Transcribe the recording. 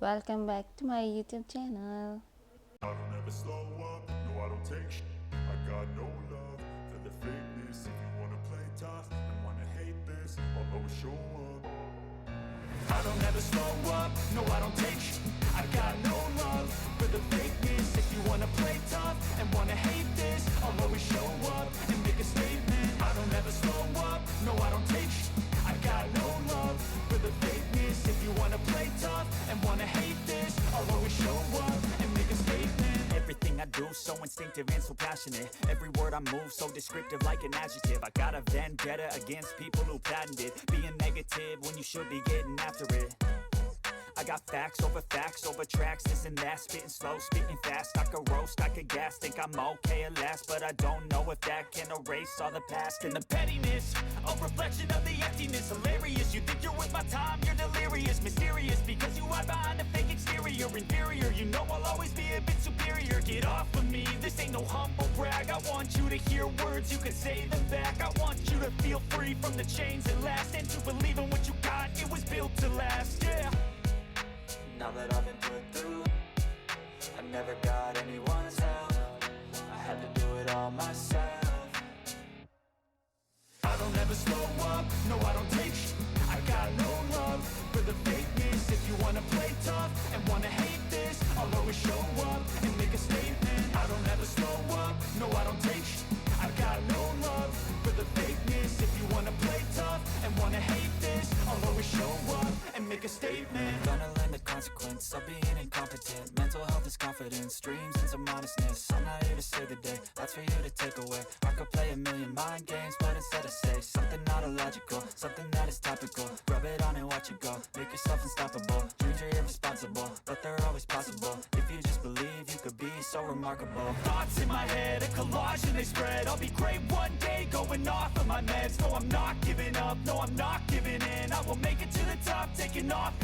Welcome back to my YouTube channel. I don't ever slow up, no I don't take sh**. I got no love for the fakeness. If you wanna play tough and wanna hate this, I'll always show up. I don't ever slow up, no I don't take sh**. I got no love for the fakeness. If you wanna play tough and wanna hate this, I'll always show up and make a statement. I don't ever slow up, no I don't take sh**. I got no love for the fakeness. If you wanna play tough and wanna hate this, I'll always show up and make a statement. Everything I do so instinctive and so passionate. Every word I move so descriptive like an adjective. I got a vendetta against people who patented being negative when you should be getting after it. I got facts over tracks, this and that. Spitting slow, spitting fast. I could roast, I could gas. Think I'm okay at last, but I don't know if that can erase all the past. And the pettiness, a reflection of the emptiness. Hilarious, you think you're worth my time, you're delirious. Mysterious, because you hide behind a fake exterior. Inferior, you know I'll always be a bit superior. Get off of me, this ain't no humble brag. I want you to hear words, you can say them back. I want you to feel free from the chains that last, and to believe in what you got, it was built to last, yeah. Now that I've been put through, I never got anyone's help. I had to do it all myself. I don't ever slow up, no I don't take sh**. I got no love for the fakeness. If you wanna play tough and wanna hate this, I'll always show up and make a statement. I don't ever slow up, no I don't take sh**. I got no love for the fakeness. If you wanna play tough and wanna hate this, I'll always show up and make a statement. Gonna learn the consequence of being incompetent. Mental health is confidence, dreams and some honestness. I'm not here to save the day, that's for you to take away. I could play a million mind games, but instead I say something not illogical, something that is topical. Rub it on and watch it go, make yourself unstoppable. Dreams are irresponsible, but they're always possible. If you just believe, you could be so remarkable. Thoughts in my head, a collage and they spread. I'll be great one day, going off of my meds. No, I'm not giving up, no, I'm not giving in. I will make it to the top, taking off.